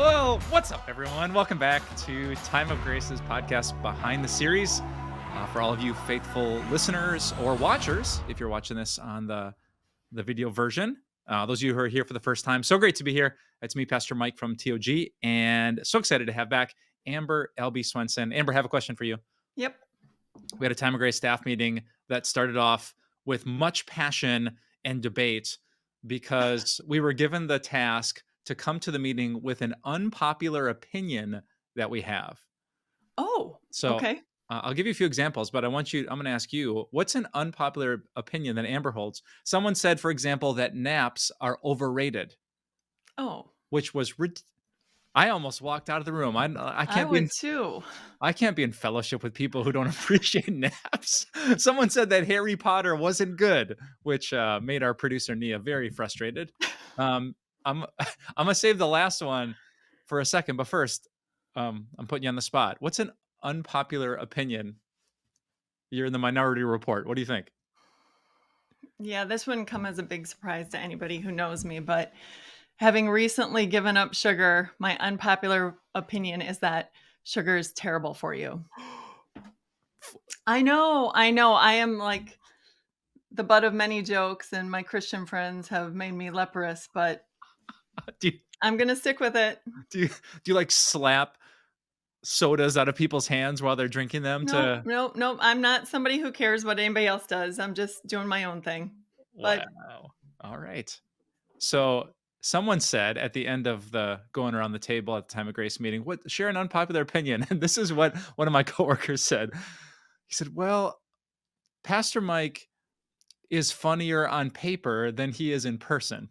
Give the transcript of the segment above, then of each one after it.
Well, what's up, everyone? Welcome back to Time of Grace's podcast behind the series. For all of you faithful listeners or watchers, if you're watching this on the video version, those of you who are here for the first time, so great to be here. It's me, Pastor Mike from TOG, and so excited to have back Amber Albee Swenson. Amber, I have a question for you. Yep. We had a Time of Grace staff meeting that started off with much passion and debate because we were given the task to come to the meeting with an unpopular opinion that we have. Oh, So okay. I'll give you a few examples, but I'm going to ask you, what's an unpopular opinion that Amber holds? Someone said, for example, that naps are overrated, Oh, which was I almost walked out of the room. I would too. I can't be in fellowship with people who don't appreciate naps. Someone said that Harry Potter wasn't good, which made our producer Nia very frustrated. Um, I'm I'm gonna save the last one for a second, but first, I'm putting you on the spot. What's an unpopular opinion? You're in the minority report. What do you think? Yeah, this wouldn't come as a big surprise to anybody who knows me, but having recently given up sugar, my unpopular opinion is that sugar is terrible for you. I know. I am like the butt of many jokes, and my Christian friends have made me leprous, but Do you, I'm going to stick with it. do you like slap sodas out of people's hands while they're drinking them Nope, to? nope, nope. I'm not somebody who cares what anybody else does. I'm just doing my own thing. But Wow. All right. So someone said at the end of the going around the table at the Time of Grace meeting, "What share an unpopular opinion?" And this is what one of my coworkers said. He said, "Well, Pastor Mike is funnier on paper than he is in person."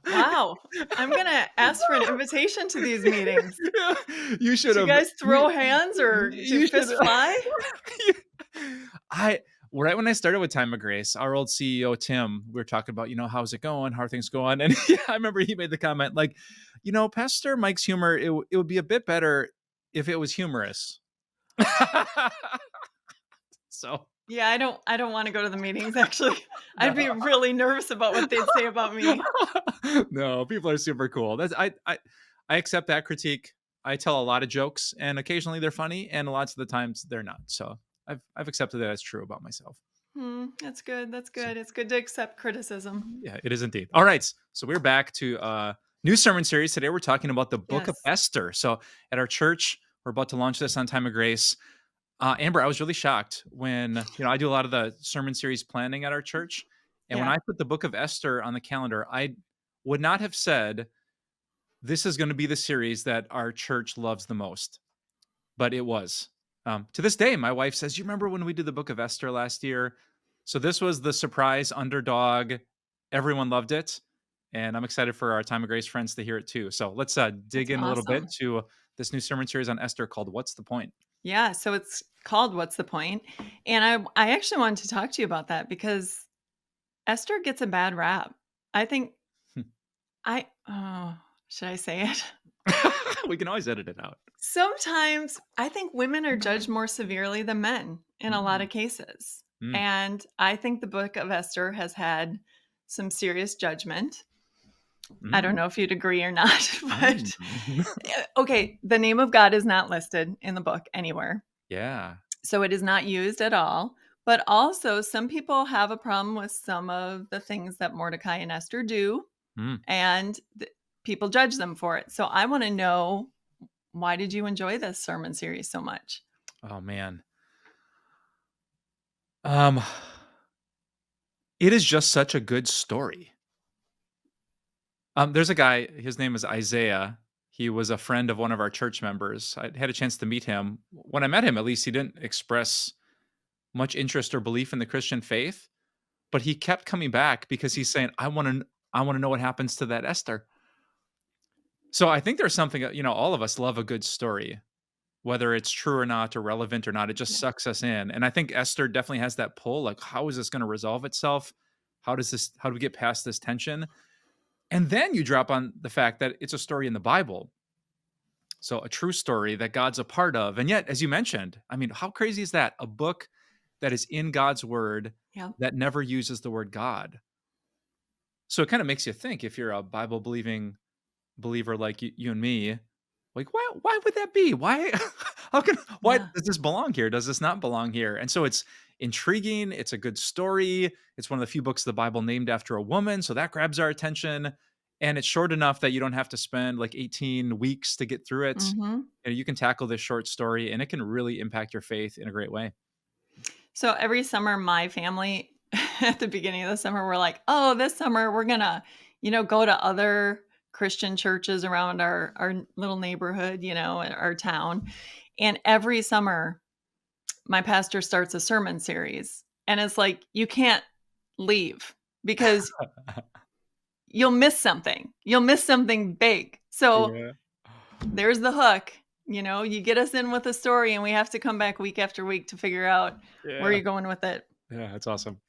wow, I'm going to ask for an invitation to these meetings. You should Do you have. guys throw hands or do You should. fists fly? I right when I started with Time of Grace, our old CEO Tim, we were talking about, how's it going? How are things going? And I remember he made the comment like, Pastor Mike's humor, it would be a bit better if it was humorous. So Yeah, I don't want to go to the meetings actually. I'd be really nervous about what they'd say about me. no, people are super cool. I accept that critique. I tell a lot of jokes, and occasionally they're funny, and lots of the times they're not. So I've accepted that as true about myself. That's good. That's So good. It's good to accept criticism. yeah, it is indeed. All right, so we're back to new sermon series today. We're talking about the book of Yes. Esther. So at our church, we're about to launch this on Time of Grace. Amber, I was really shocked when I do a lot of the sermon series planning at our church, and when Yeah. I put the book of Esther on the calendar, I would not have said this is going to be the series that our church loves the most, but it was. To this day, my wife says, "You remember when we did the book of Esther last year?" So this was the surprise underdog. Everyone loved it, and I'm excited for our Time of Grace friends to hear it too. So let's dig That's in a little bit awesome. to this new sermon series on Esther called "What's the Point?" Yeah, so it's called What's the Point? And I actually wanted to talk to you about that because Esther gets a bad rap. I think I oh, should I say it? We can always edit it out. Sometimes I think women are judged more severely than men in a lot Mm, of cases. mm, And I think the book of Esther has had some serious judgment. I don't mm, know if you'd agree or not, mm. but okay, the name of God is not listed in the book anywhere. Yeah. So it is not used at all. But also, some people have a problem with some of the things that Mordecai and Esther do, Mm. and people judge them for it. So I want to know, why did you enjoy this sermon series so much? Oh man. Um, it is just such a good story. There's a guy, his name is Isaiah. He was a friend of one of our church members. I had a chance to meet him. When I met him, at least he didn't express much interest or belief in the Christian faith, but he kept coming back because he's saying, I want to know what happens to that Esther." So I think there's something, all of us love a good story, whether it's true or not or relevant or not. It just Yeah. sucks us in. And I think Esther definitely has that pull. Like, how is this going to resolve itself? How do we get past this tension? And then you drop on the fact that it's a story in the Bible. So a true story that God's a part of. And yet, as you mentioned, I mean, how crazy is that? A book that is in God's word Yeah. that never uses the word God. So it kind of makes you think if you're a Bible believing believer like you and me, like why would that be? Why how can why Yeah. does this belong here? Does this not belong here? And so it's intriguing, it's a good story. It's one of the few books of the Bible named after a woman, so that grabs our attention. And it's short enough that you don't have to spend like 18 weeks to get through it. Mhm. You can tackle this short story and it can really impact your faith in a great way. So every summer, my family at the beginning of the summer, we're like, "Oh, this summer we're gonna, go to other Christian churches around our little neighborhood, our town." And every summer, my pastor starts a sermon series, and it's like you can't leave because you'll miss something. You'll miss something big. So Yeah. there's the hook. You get us in with a story, and we have to come back week after week to figure out where Yeah. you're going with it. Yeah, that's awesome.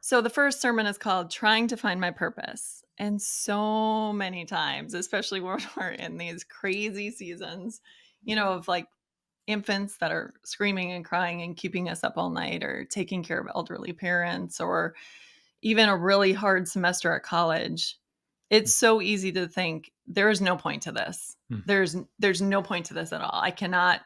So the first sermon is called Trying to Find My Purpose. And so many times, especially when we're in these crazy seasons, of like infants that are screaming and crying and keeping us up all night, or taking care of elderly parents, or even a really hard semester at college. It's so easy to think there is no point to this. Mm, There's no point to this at all. I cannot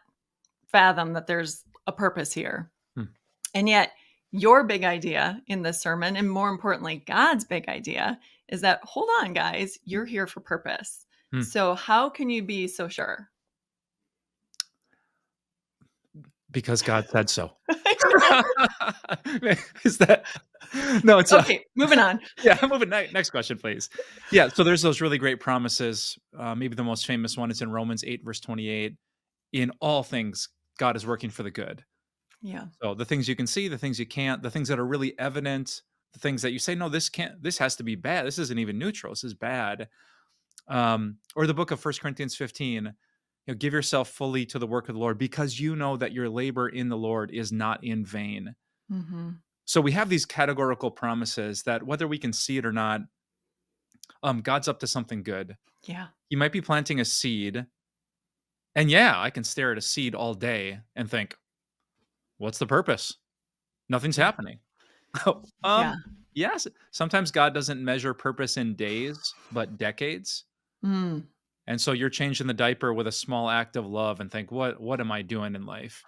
fathom that there's a purpose here. mm, And yet, your big idea in this sermon, and more importantly, God's big idea, is that hold on, guys, you're here for purpose. mm. So, how can you be so sure? Because God said so. I know. Is that no, it's a Okay, moving on. yeah, moving next question, please. Yeah, so there's those really great promises. Maybe the most famous one is in Romans 8, verse 28. In all things, God is working for the good. Yeah. So the things you can see, the things you can't, the things that are really evident, the things that you say, no, this has to be bad. This isn't even neutral. This is bad. Or the book of First Corinthians 15, give yourself fully to the work of the Lord because you know that your labor in the Lord is not in vain. Hmm. So we have these categorical promises that whether we can see it or not, God's up to something good. Yeah. He might be planting a seed. And yeah, I can stare at a seed all day and think, what's the purpose? Nothing's Yeah. happening. Yeah. Yes. Sometimes God doesn't measure purpose in days, but decades. Mm. And so you're changing the diaper with a small act of love and think, what am I doing in life?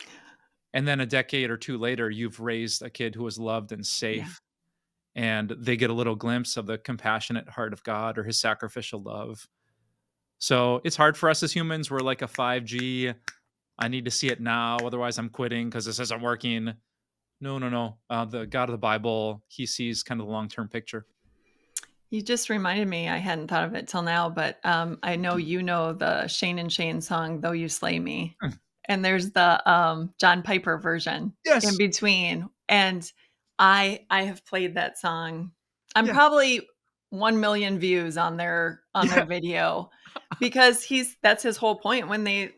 And then a decade or two later, you've raised a kid who is loved and Yeah. safe, and they get a little glimpse of the compassionate heart of God or his sacrificial love. So it's hard for us as humans. We're like a 5G. I need to see it now. Otherwise, I'm quitting because this isn't working. No, no, no. The God of the Bible, he sees kind of the long term picture. You just reminded me, I hadn't thought of it till now, but I know you know the Shane and Shane song, Though You Slay Me. Hmm. And there's the John Piper version in Yes. between. And I have played that song. I'm Yeah. probably 1 million views on their Yeah. video, because that's his whole point when they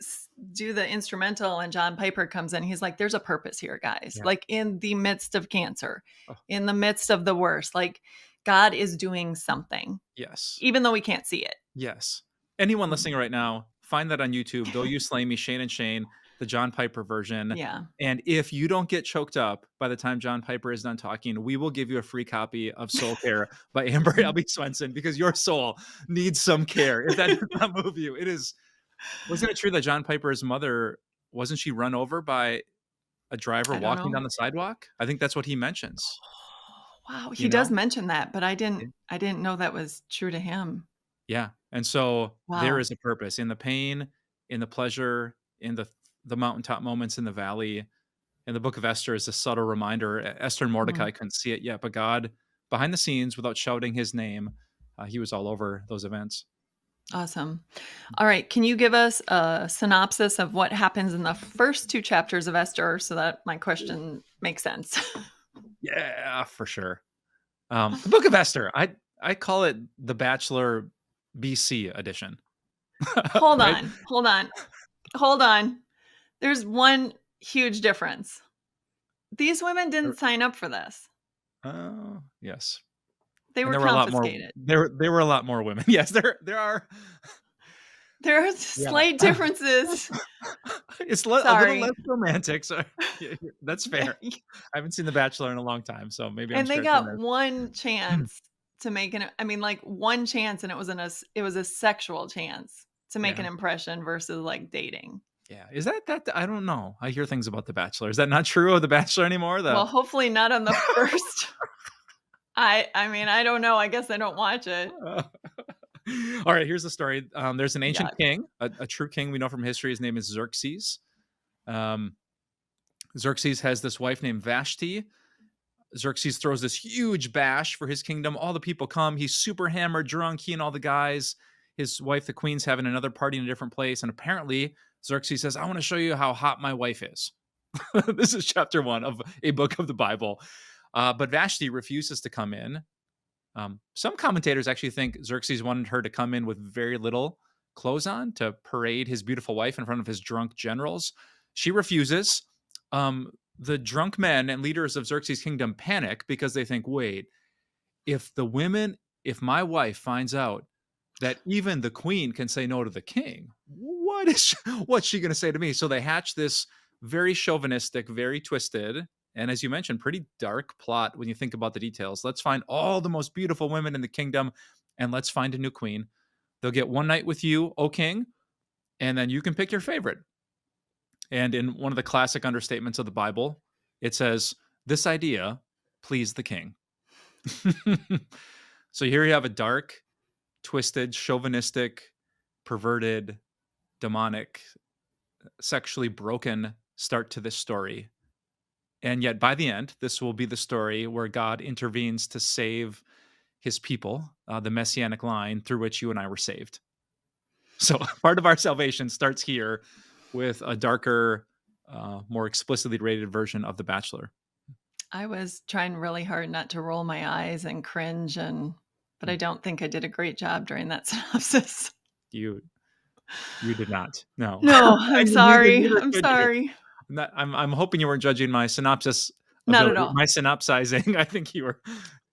do the instrumental and John Piper comes in. He's like, there's a purpose here, guys. Yeah. Like in the midst of cancer, Oh, in the midst of the worst, like God is doing something, yes. even though we can't see it. Yes. Anyone Mm. listening right now, find that on YouTube. Though You Slay Me, Shane and Shane, the John Piper version. Yeah. And if you don't get choked up by the time John Piper is done talking, we will give you a free copy of Soul Care by Amber Albee Swenson because your soul needs some care. If that does not move you, it is. Wasn't it true that John Piper's mother wasn't she run over by a driver I don't walking know. down the sidewalk? I think that's what he mentions. Wow, he You does know? mention that, but I didn't know that was true to him. Yeah, and so there Wow. is a purpose in the pain, in the pleasure, in the mountaintop moments in the valley. And the book of Esther is a subtle reminder. Esther and Mhm. Mordecai couldn't see it yet, but God, behind the scenes, without shouting his name, he was all over those events. Awesome. All right, can you give us a synopsis of what happens in the first 2 chapters of Esther so that my question makes sense? Yeah, for sure. The book of Esther, I call it the Bachelor BC edition, Hold right? on, hold on, hold on. There's one huge difference. These women didn't sign up for this. Oh, yes. They And were there were a lot more confiscated. there were a lot more women. Yes, there are There are Yeah. slight differences. It's a little less Sorry. romantic, so that's fair. I haven't seen The Bachelor in a long time, so maybe I'm And they stretching got there. one chance to make an I mean, like, one chance, and it was a sexual chance to make an Yeah. impression versus, like, dating. Yeah. Is that I don't know. I hear things about The Bachelor. Is that not true of The Bachelor anymore? Well, hopefully not on the first. I mean, I don't know, I guess I don't watch it. Uh, All right, here's the story. There's an ancient Yuck. king, a true king we know from history. His name is Xerxes. Um, Xerxes has this wife named Vashti. Xerxes throws this huge bash for his kingdom. All the people come. He's super hammered, drunk. He and all the guys. His wife, the queen's having another party in a different place. And apparently, Xerxes says, I want to show you how hot my wife is. This is chapter 1 of a book of the Bible. But Vashti refuses to come in. Some commentators actually think Xerxes wanted her to come in with very little clothes on to parade his beautiful wife in front of his drunk generals. She refuses. The drunk men and leaders of Xerxes' kingdom panic because they think, wait, if my wife finds out that even the queen can say no to the king, what's she going to say to me? So they hatch this very chauvinistic, very twisted, and as you mentioned, pretty dark plot when you think about the details. Let's find all the most beautiful women in the kingdom and let's find a new queen. They'll get one night with you, O king, and then you can pick your favorite. And in one of the classic understatements of the Bible, it says, this idea pleased the king. So here you have a dark, twisted, chauvinistic, perverted, demonic, sexually broken start to this story. And yet, by the end, this will be the story where God intervenes to save his people, the messianic line through which you and I were saved. So, part of our salvation starts here with a darker, more explicitly rated version of The Bachelor. I was trying really hard not to roll my eyes and cringe, but I Mm. don't think I did a great job during that synopsis. You you did not. No. No, I'm And sorry. neither I'm should you. sorry. I'm hoping you weren't judging my synopsis Not at ability, all. my synopsizing. I think you were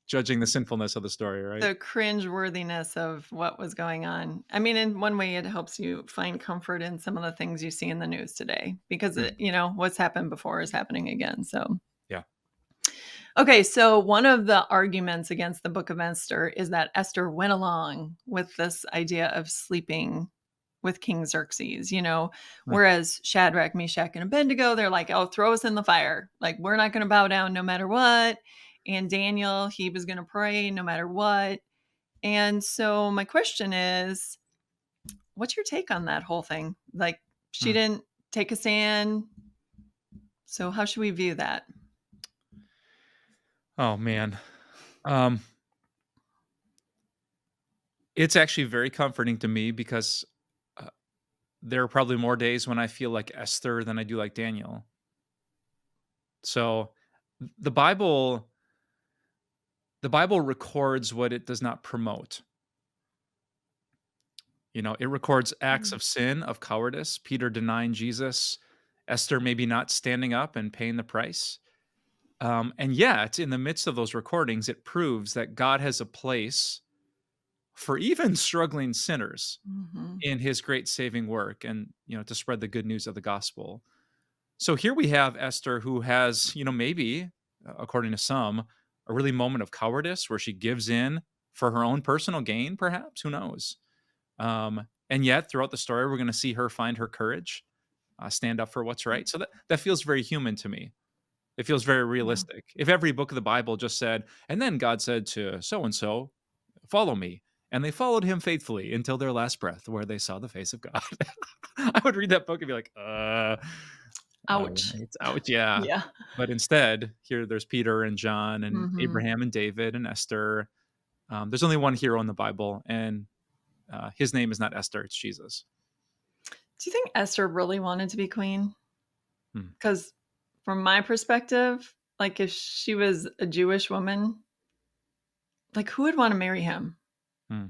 judging the sinfulness of the story, right? The cringe-worthiness of what was going on. I mean, in one way, it helps you find comfort in some of the things you see in the news today because, Mm, what's happened before is happening again. So, yeah. okay. So, one of the arguments against the Book of Esther is that Esther went along with this idea of sleeping with King Xerxes, Mm, whereas Shadrach, Meshach, and Abednego, they're like, oh, throw us in the fire. Like, we're not going to bow down no matter what. And Daniel, he was going to pray no matter what. And so my question is, what's your take on that whole thing? Like, she mm. didn't take a stand. So how should we view that? Oh, man. Um, it's actually very comforting to me because, uh, there are probably more days when I feel like Esther than I do like Daniel. So, the Bible the Bible records what it does not promote. It records acts Mm. of sin, of cowardice, Peter denying Jesus, Esther maybe not standing up and paying the price. And yet, in the midst of those recordings, it proves that God has a place for even struggling sinners Mhm. in his great saving work and, to spread the good news of the gospel. So here we have Esther who has, maybe, according to some, a really moment of cowardice where she gives in for her own personal gain, perhaps. Who knows? And yet, throughout the story, we're going to see her find her courage, stand up for what's right. So that feels very human to me. It feels very Yeah. realistic. If every book of the Bible just said, and then God said to so and so, follow me. And they followed him faithfully until their last breath, where they saw the face of God. I would read that book and be like, all Ouch. right, ouch, yeah. Yeah. But instead, here there's Peter and John and Mhm. Abraham and David and Esther. There's only one hero in the Bible, and his name is not Esther, it's Jesus. Do you think Esther really wanted to be queen? Hmm, Because from my perspective, like if she was a Jewish woman, like who would want to marry him? hmm.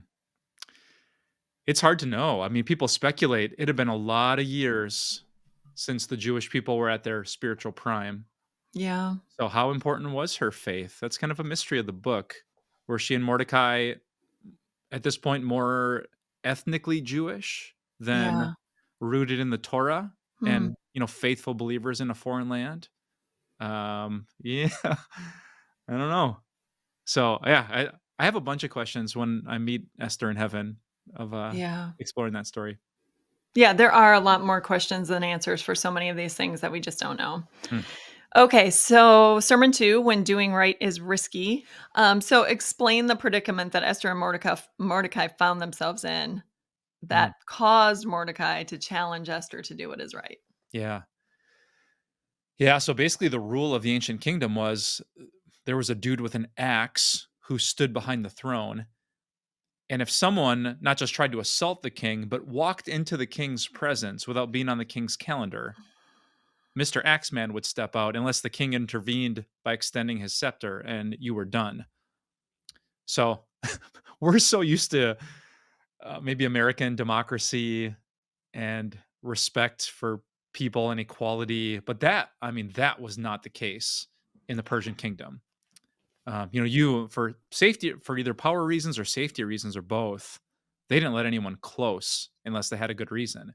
It's hard to know. I mean, people speculate it had been a lot of years since the Jewish people were at their spiritual prime. Yeah. So, how important was her faith? That's kind of a mystery of the book. Were she and Mordecai at this point more ethnically Jewish? than Yeah. rooted in the Torah Hmm. and, faithful believers in a foreign land. Yeah, I don't know. So, yeah, I have a bunch of questions when I meet Esther in heaven of, Yeah. exploring that story. Yeah, there are a lot more questions than answers for so many of these things that we just don't know. Hmm, Okay, so sermon 2, when doing right is risky. So explain the predicament that Esther and Mordecai found themselves in mm, that caused Mordecai to challenge Esther to do what is right. yeah. Yeah, so basically the rule of the ancient kingdom was there was a dude with an axe who stood behind the throne, and if someone not just tried to assault the king, but walked into the king's presence without being on the king's calendar, Mr. Axeman would step out unless the king intervened by extending his scepter and you were done. So we're so used to maybe American democracy and respect for people and equality, but that was not the case in the Persian kingdom. You for safety, for either power reasons or safety reasons or both, they didn't let anyone close unless they had a good reason.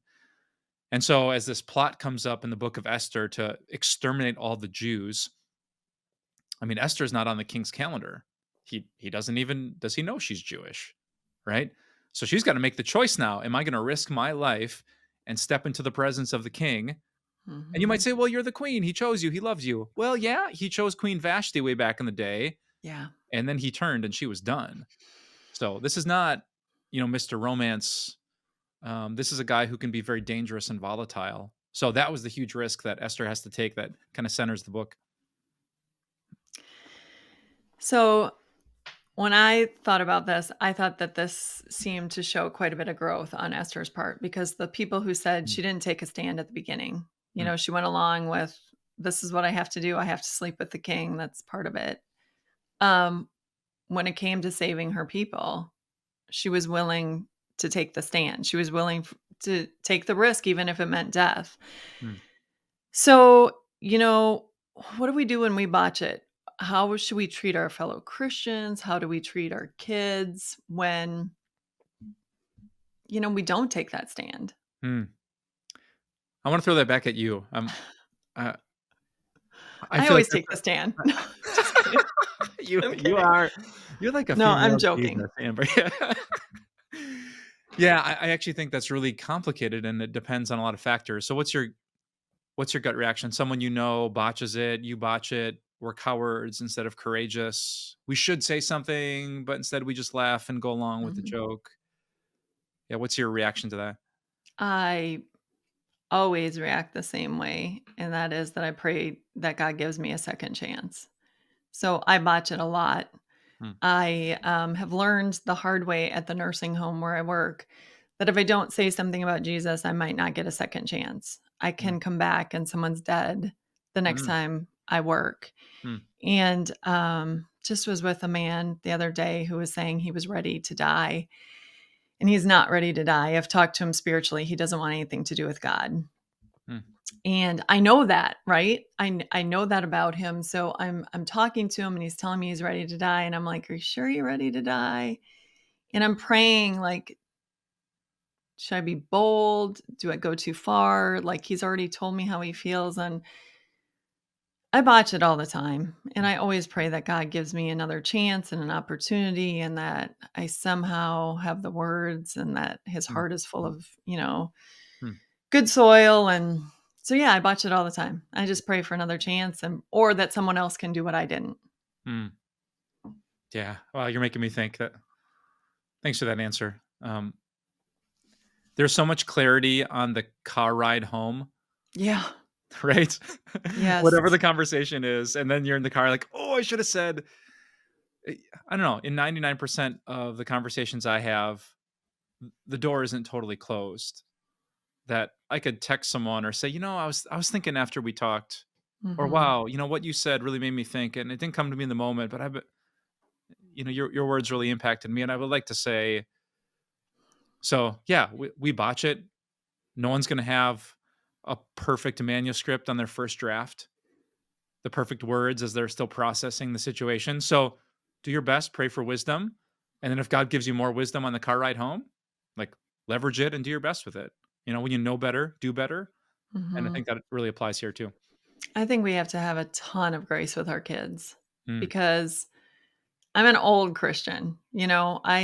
And so, as this plot comes up in the book of Esther to exterminate all the Jews, I mean, Esther's not on the king's calendar. He doesn't even does he know she's Jewish, right? So she's got to make the choice now. Am I going to risk my life and step into the presence of the king? And you might Mhm. say, well, you're the queen. He chose you. He loves you. Well, yeah, he chose Queen Vashti way back in the day, Yeah. and then he turned and she was done. So this is not, Mr. Romance. This is a guy who can be very dangerous and volatile. So that was the huge risk that Esther has to take that kind of centers the book. So when I thought about this, I thought that this seemed to show quite a bit of growth on Esther's part because the people who said Mm, she didn't take a stand at the beginning, mm, she went along with, this is what I have to do. I have to sleep with the king. That's part of it. Um, when it came to saving her people, she was willing to take the stand. She was willing to take the risk, even if it meant death. mm. So, what do we do when we botch it? How should we treat our fellow Christians? How do we treat our kids when, we don't take that stand? Hmm. I want to throw that back at you. Uh, I I feel like always take the stand. No, just that's kidding. you. I'm You kidding. are you're like a No, I'm female joking. Jesus, Amber. Yeah, yeah. I actually think that's really complicated, and it depends on a lot of factors. So, what's your gut reaction? Someone botches it, you botch it. We're cowards instead of courageous. We should say something, but instead we just laugh and go along with the Mhm. joke. Yeah, what's your reaction to that? I always react the same way, and that is that I pray that God gives me a second chance. So I botch it a lot. Hmm, I have learned the hard way at the nursing home where I work that if I don't say something about Jesus, I might not get a second chance. I hmm, can come back and someone's dead the next hmm, time I work. hmm, And just was with a man the other day who was saying he was ready to die, and he's not ready to die. I've talked to him spiritually. He doesn't want anything to do with God. hmm, And I know that, right? I know that about him. So I'm talking to him and he's telling me he's ready to die and I'm like, "Are you sure you're ready to die?" And I'm praying like, should I be bold? Do I go too far? Like he's already told me how he feels and I botch it all the time. And hmm, I always pray that God gives me another chance and an opportunity and that I somehow have the words and that his hmm, heart is full of, hmm, good soil. And so, yeah, I botch it all the time. I just pray for another chance or that someone else can do what I didn't. hmm. Yeah. Well, you're making me think that. Thanks for that answer. There's so much clarity on the car ride home, Yeah. right? Yes. Whatever the conversation is, and then you're in the car like, "Oh, I should have said." eh, I don't know. In 99% of the conversations I have, the door isn't totally closed. That I could text someone or say, I was thinking after we talked, or Hmm. wow, what you said really made me think, and it didn't come to me in the moment, but your words really impacted me, and I would like to say, so yeah, we botch it. No one's going to have a perfect manuscript on their first draft, the perfect words as they're still processing the situation. So do your best, pray for wisdom. And then if God gives you more wisdom on the car ride home, like leverage it and do your best with it. When you know better, do better. And I Mhm. think that really applies here too. I think we have to have a ton of grace with our kids Mm, because I'm an old Christian. I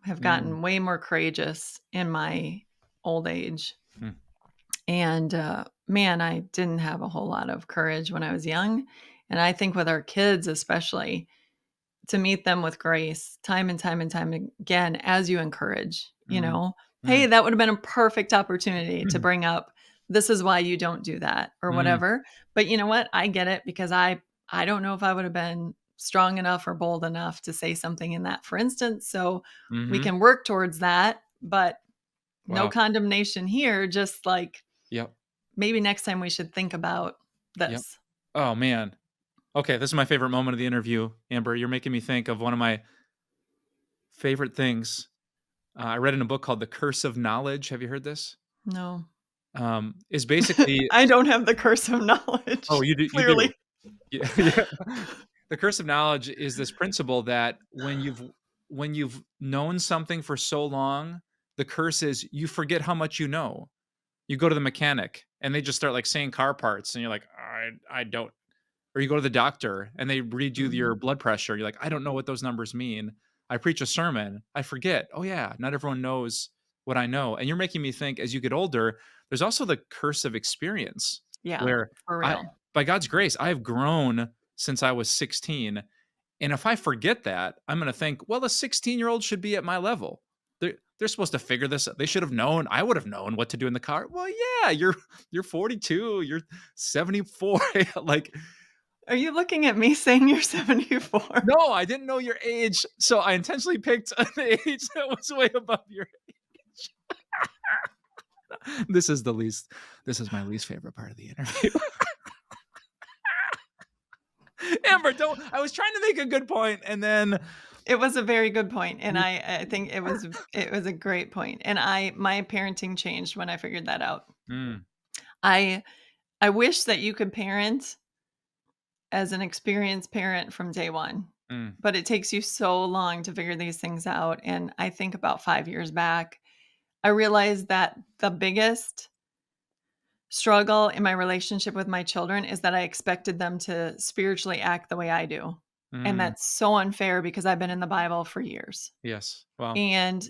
have mm, gotten way more courageous in my old age. mm, And man, I didn't have a whole lot of courage when I was young. And I think with our kids, especially, to meet them with grace time and time and time again as you encourage, mm, hey, mm, that would have been a perfect opportunity to mm, bring up, this is why you don't do that or mm, whatever. But you know what? I get it because I don't know if I would have been strong enough or bold enough to say something in that, for instance. So we mhm. can work towards that, but no Wow. condemnation here, just like Yep. maybe next time we should think about Yep. this. Oh, man. Okay, this is my favorite moment of the interview, Amber. You're making me think of one of my favorite things. I read in a book called The Curse of Knowledge. Have you heard this? No. Is basically I don't have the curse of oh, knowledge, you do. clearly. Yeah, yeah. The curse of knowledge is this principle that when you've known something for so long, the curse is you forget how much you know. You go to the mechanic and they just start like saying car parts and you're like, I don't. Or you go to the doctor and they read you your Mhm. blood pressure. You're like, I don't know what those numbers mean. I preach a sermon. I forget. Oh yeah, not everyone knows what I know. And you're making me think as you get older, there's also the curse of experience Yeah, where for I real. by God's grace, I've grown since I was 16. And if I forget that, I'm going to think, well, a 16-year-old should be at my level. They're supposed to figure this. They should have known. I would have known what to do in the car. Well, yeah, you're 42, you're 74. Like, Are you looking at me saying you're 74? no, I didn't know your age, so I intentionally picked an age that was way above your age. This is my least favorite part of the interview. Amber, don't I was trying to make a good point and then It was a very good point, and you I think it was a great point, and my parenting changed when I figured that out. mm, I I wish that you could parent as an experienced parent from day one, mm, but it takes you so long to figure these things out, and I think about 5 years back, I realized that the biggest struggle in my relationship with my children is that I expected them to spiritually act the way I do. And mm, that's so unfair because I've been in the Bible for years. yes. Wow. And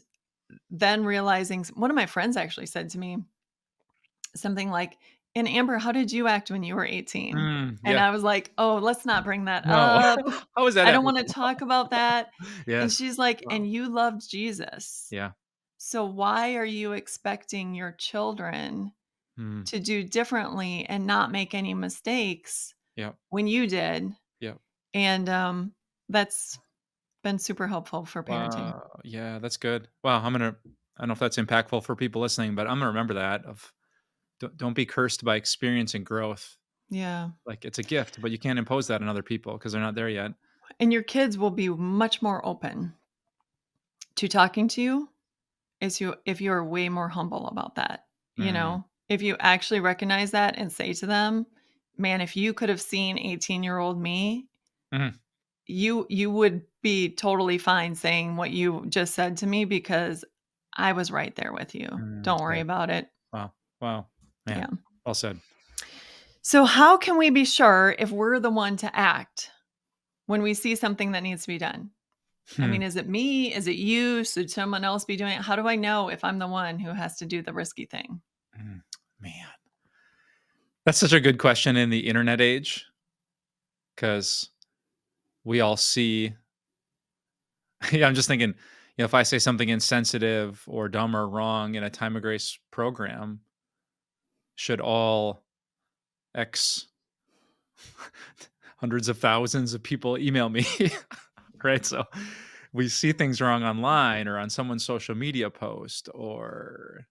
then realizing one of my friends actually said to me something like, "And Amber, how did you act when you were 18?" And Yeah. I was like, "Oh, let's not bring that No. up. How is that I don't want to applicable? talk about that." And Yes. she's like, Wow. "And you loved Jesus. Yeah. So why are you expecting your children Mm, to do differently and not make any mistakes yep, when you did?" yep. And, that's been super helpful for parenting. Wow. Yeah, that's good. Wow, I don't know if that's impactful for people listening, but I'm gonna remember that of don't be cursed by experience and growth. Yeah. Like, it's a gift, but you can't impose that on other people because 'cause they're not there yet. And your kids will be much more open to talking to you if you're way more humble about that, Mm, If you actually recognize that and say to them, "Man, if you could have seen 18-year-old me, mhm, you would be totally fine saying what you just said to me because I was right there with you. Don't worry okay. about it." Wow, wow. Man, Yeah. well said. So how can we be sure if we're the one to act when we see something that needs to be done? I Hmm, mean, is it me? Is it you? Should someone else be doing it? How do I know if I'm the one who has to do the risky thing? man. That's such a good question in the internet age because we all see yeah, I'm just thinking, if I say something insensitive or dumb or wrong in a time of grace program, should all X hundreds of thousands of people email me, right? So we see things wrong online or on someone's social media post, or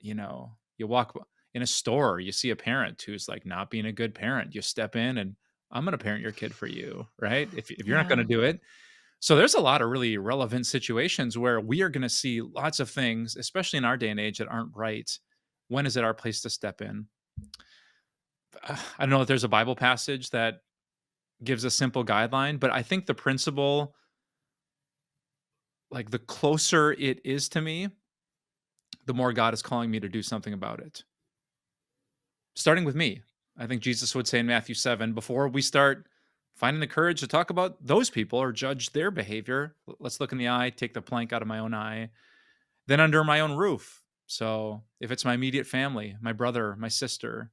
you walk in a store, you see a parent who's like not being a good parent. You step in and I'm going to parent your kid for you, right? If you're not going Yeah. to do it. So there's a lot of really relevant situations where we are going to see lots of things, especially in our day and age, that aren't right. When is it our place to step in? I don't know if there's a Bible passage that gives a simple guideline, but I think the principle, like the closer it is to me, the more God is calling me to do something about it. Starting with me. I think Jesus would say in Matthew 7, before we start finding the courage to talk about those people or judge their behavior, let's look in the eye, take the plank out of my own eye, then under my own roof. So if it's my immediate family, my brother, my sister,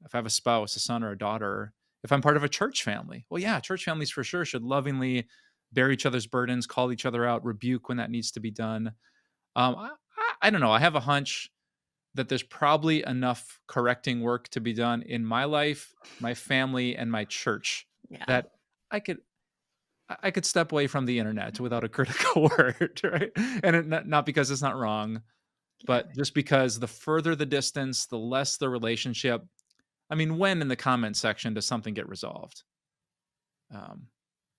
if I have a spouse, a son, or a daughter, if I'm part of a church family, well, yeah, church families for sure should lovingly bear each other's burdens, call each other out, rebuke when that needs to be done. I don't know. I have a hunch that there's probably enough correcting work to be done in my life, my family, and my church Yeah. that I could I could step away from the internet without a critical word, right? And not because it's not wrong, Yeah. but just because the further the distance, the less the relationship. I mean, when in the comment section does something get resolved? Um,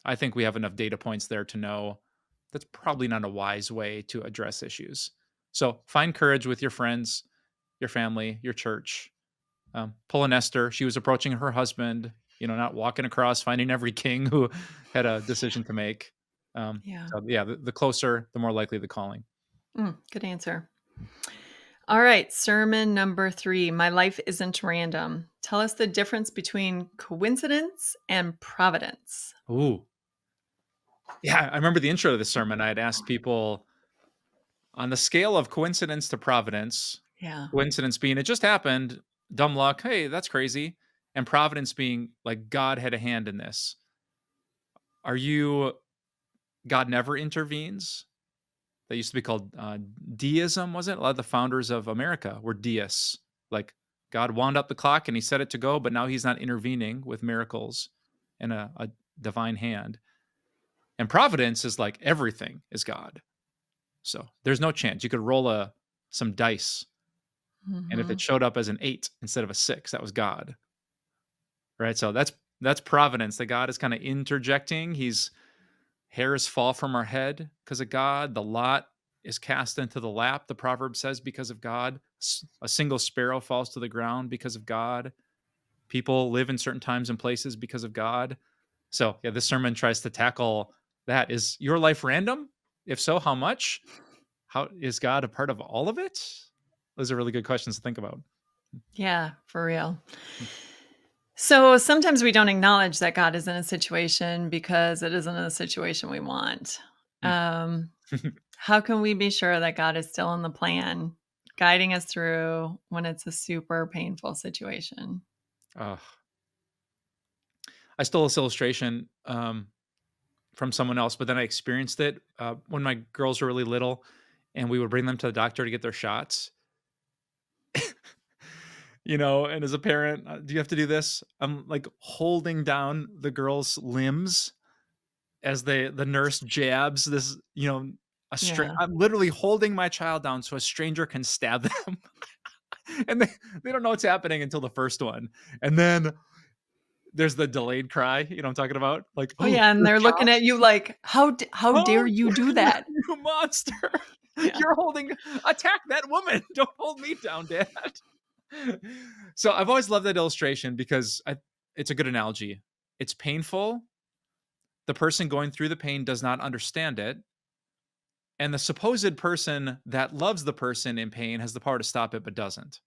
I think we have enough data points there to know that's probably not a wise way to address issues. So find courage with your friends, your family, your church. Pull an Esther. She was approaching her husband, not walking across, finding every king who had a decision to make. Yeah. So, yeah, the closer, the more likely the calling. Good answer. All right. Sermon number 3. My life isn't random. Tell us the difference between coincidence and providence. Ooh. Yeah, I remember the intro to the sermon. I had asked people on the scale of coincidence to providence, Yeah. coincidence being it just happened, dumb luck, hey, that's crazy. And providence being like God had a hand in this. Are you God never intervenes? That used to be called deism, was it? A lot of the founders of America were deists. Like God wound up the clock and he set it to go, but now he's not intervening with miracles and a divine hand. And providence is like everything is God. So there's no chance. You could roll some dice, and if it Mhm. showed up as an 8 instead of a 6, that was God. Right? So that's providence. That God is kind of interjecting. He's hairs fall from our head because of God. The lot is cast into the lap, the proverb says, because of God. A single sparrow falls to the ground because of God. People live in certain times and places because of God. So, yeah, this sermon tries to tackle that. Is your life random? If so, how much? How is God a part of all of it? Those are really good questions to think about. Yeah, for real. So sometimes we don't acknowledge that God is in a situation because it isn't a situation we want. Mm. Um, how can we be sure that God is still in the plan, guiding us through when it's a super painful situation? Ugh. I stole this illustration from someone else, but then I experienced it when my girls were really little, and we would bring them to the doctor to get their shots. And as a parent, do you have to do this? I'm like holding down the girls' limbs as the nurse jabs this. Yeah. I'm literally holding my child down so a stranger can stab them, and they don't know what's happening until the first one, and then there's the delayed cry. You know what I'm talking about? Like, Oh oh, yeah, and you're they're looking shocked. at you like, how dare Oh, you do that? you monster! Yeah. You're holding. Attack that woman! Don't hold me down, Dad. So I've always loved that illustration because it's a good analogy. It's painful. The person going through the pain does not understand it. And the supposed person that loves the person in pain has the power to stop it, but doesn't.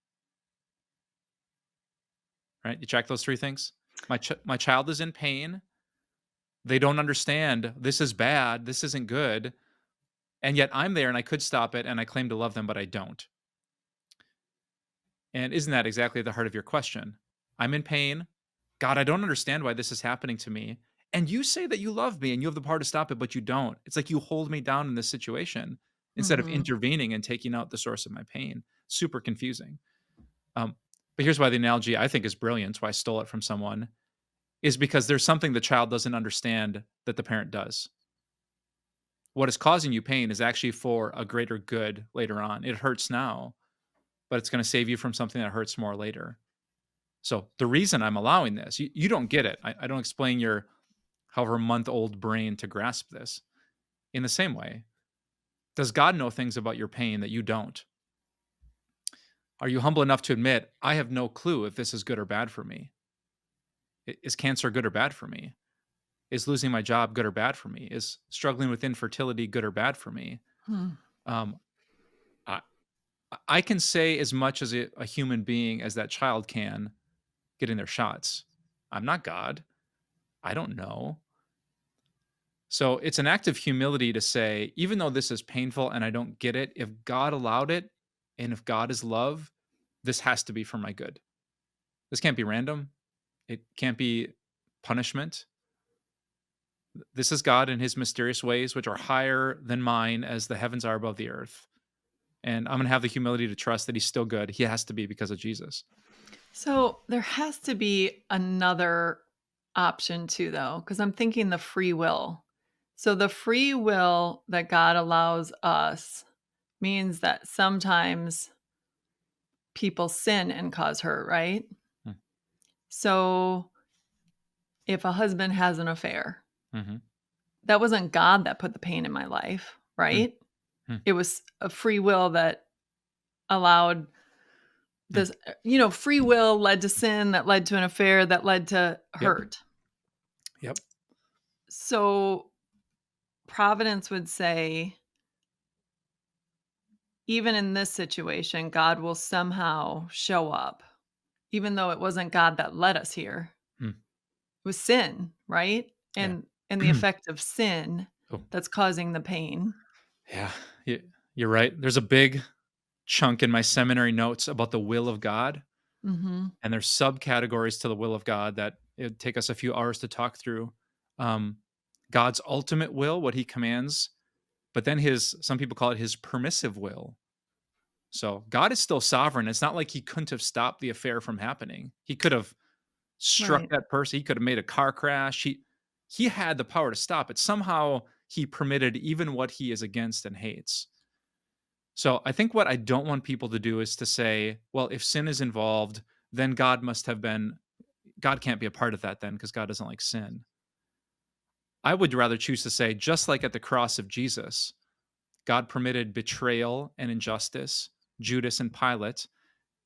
Right? You track those three things. My child is in pain. They don't understand. This is bad. This isn't good. And yet I'm there and I could stop it and I claim to love them, but I don't. And isn't that exactly the heart of your question? I'm in pain. God, I don't understand why this is happening to me. And you say that you love me and you have the power to stop it, but you don't. It's like you hold me down in this situation instead of Mhm. intervening and taking out the source of my pain. Super confusing. But here's why the analogy I think is brilliant, why I stole it from someone, is because there's something the child doesn't understand that the parent does. What is causing you pain is actually for a greater good later on. It hurts now, but it's going to save you from something that hurts more later. So the reason I'm allowing this, you don't get it. I don't explain your however month old brain to grasp this. In the same way, does God know things about your pain that you don't? Are you humble enough to admit, I have no clue if this is good or bad for me? Is cancer good or bad for me? Is losing my job good or bad for me? Is struggling with infertility good or bad for me? Hmm. Um, I, I can say as much as a human being as that child can getting their shots. I'm not God. I don't know. So it's an act of humility to say, even though this is painful and I don't get it, if God allowed it and if God is love, this has to be for my good. This can't be random. It can't be punishment. This is God in his mysterious ways, which are higher than mine as the heavens are above the earth. And I'm going to have the humility to trust that he's still good. He has to be because of Jesus. So there has to be another option too, though, because I'm thinking the free will. So the free will that God allows us means that sometimes people sin and cause hurt, right? Mm, So if a husband has an affair, mhm, that wasn't God that put the pain in my life, mm, right? mm, It was a free will that allowed mm. this, free will led to sin, that led to an affair, that led to Yep. hurt. Yep. So Providence would say, even in this situation, God will somehow show up, even though it wasn't God that led us here. Mm, It was sin, right? yeah. And the effect of sin Oh, that's causing the pain. yeah. You're right. There's a big chunk in my seminary notes about the will of God, Mhm. and there's subcategories to the will of God that it'd take us a few hours to talk through. Um, God's ultimate will, what he commands, but then his some people call it his permissive will. So God is still sovereign. It's not like he couldn't have stopped the affair from happening. He could have struck Right. that person. He could have made a car crash. He had the power to stop it. Somehow he permitted even what he is against and hates. So I think what I don't want people to do is to say, well, if sin is involved, then God can't be a part of that then because God doesn't like sin. I would rather choose to say, just like at the cross of Jesus, God permitted betrayal and injustice, Judas and Pilate,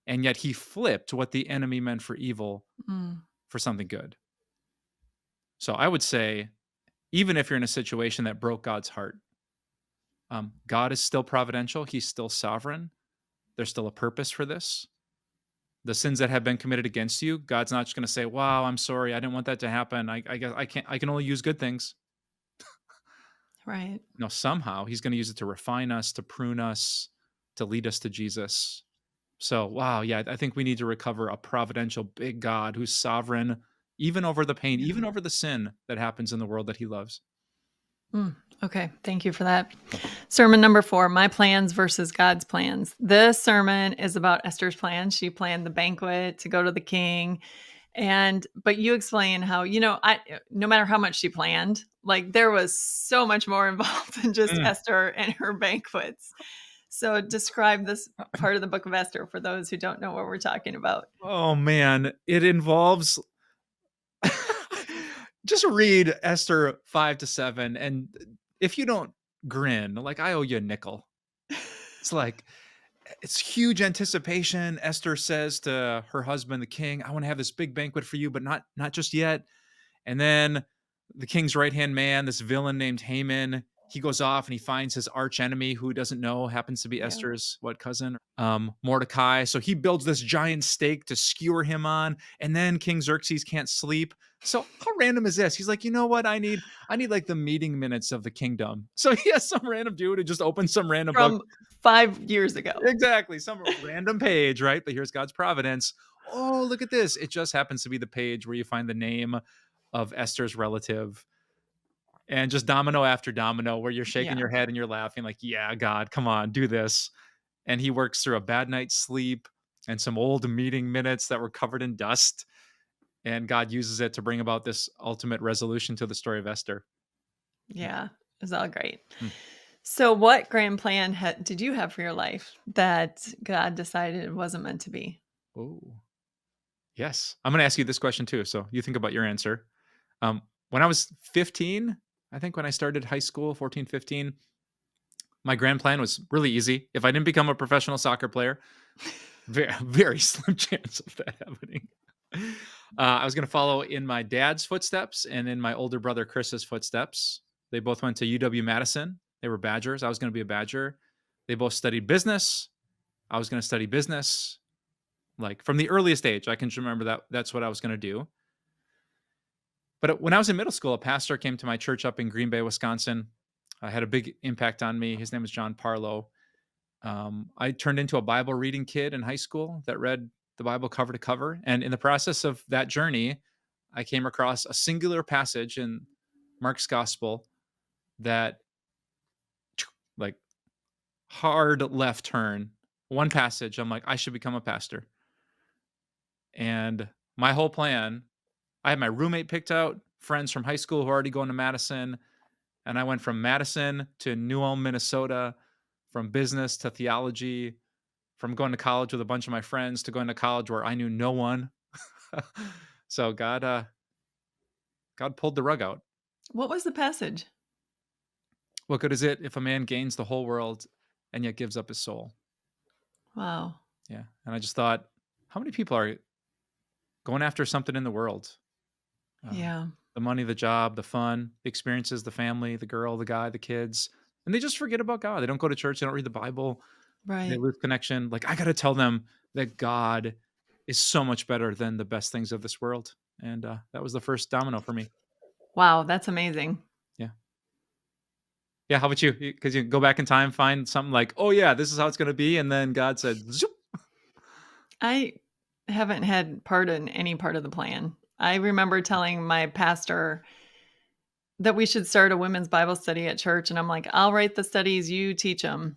and yet he flipped what the enemy meant for evil Mm. for something good. So I would say, even if you're in a situation that broke God's heart, God is still providential. He's still sovereign. There's still a purpose for this. The sins that have been committed against you, God's not just going to say, "Wow, I'm sorry. I didn't want that to happen. I guess I can't. I can only use good things." Right. No, somehow He's going to use it to refine us, to prune us, to lead us to Jesus. So, wow, yeah, I think we need to recover a providential, big God who's sovereign, even over the pain, Yeah. even over the sin that happens in the world that He loves. Mm. Okay. Thank you for that. Sermon number 4, my plans versus God's plans. This sermon is about Esther's plans. She planned the banquet to go to the king. But you explain how, no matter how much she planned, like there was so much more involved than just Mm. Esther and her banquets. So describe this part of the book of Esther for those who don't know what we're talking about. Oh man, it involves just read Esther 5 to 7 and if you don't grin, like I owe you a nickel. It's like it's huge anticipation. Esther says to her husband the king, "I want to have this big banquet for you, but not just yet." And then the king's right-hand man, this villain named Haman, he goes off and he finds his arch enemy who doesn't know happens to be Yeah. Esther's what cousin, Mordecai. So he builds this giant stake to skewer him on, and then King Xerxes can't sleep. So how random is this? He's like, you know what? I need like the meeting minutes of the kingdom. So he has some random dude who just opens some random book. From 5 years ago. Exactly, some random page, right? But here's God's providence. Oh, look at this. It just happens to be the page where you find the name of Esther's relative and just domino after domino where you're shaking Yeah. your head and you're laughing like, "Yeah, God, come on, do this." And he works through a bad night's sleep and some old meeting minutes that were covered in dust, and God uses it to bring about this ultimate resolution to the story of Esther. Yeah. It was all great. Hmm. So what grand plan did you have for your life that God decided it wasn't meant to be? Oh, yes. I'm gonna ask you this question too, so you think about your answer. When I was 15, I think when I started high school, 14, 15, my grand plan was really easy. If I didn't become a professional soccer player, very, very slim chance of that happening. I was going to follow in my dad's footsteps and in my older brother Chris's footsteps. They both went to UW Madison. They were Badgers. I was going to be a Badger. They both studied business. I was going to study business. Like from the earliest age, I can just remember that that's what I was going to do. But when I was in middle school, a pastor came to my church up in Green Bay, Wisconsin. Had a big impact on me. His name was John Parlow. I turned into a Bible reading kid in high school that read the Bible cover to cover. And in the process of that journey, I came across a singular passage in Mark's gospel that, like, hard left turn. One passage, I'm like, I should become a pastor. And my whole plan, I had my roommate picked out, friends from high school who are already going to Madison. And I went from Madison to New Ulm, Minnesota, from business to theology, from going to college with a bunch of my friends to going to college where I knew no one. So God pulled the rug out. What was the passage? What good is it if a man gains the whole world and yet gives up his soul? Wow. Yeah. And I just thought, how many people are going after something in the world? Um, Yeah. the money, the job, the fun, the experiences, the family, the girl, the guy, the kids. And they just forget about God. They don't go to church. They don't read the Bible. They Right. lose connection. Like, I got to tell them that God is so much better than the best things of this world. And that was the first domino for me. Wow, that's amazing. Yeah. Yeah. How about you? Because you go back in time, find something like, oh, yeah, this is how it's going to be. And then God said, zoop. I haven't had part in any part of the plan. I remember telling my pastor that we should start a women's Bible study at church, and I'm like, "I'll write the studies, you teach them."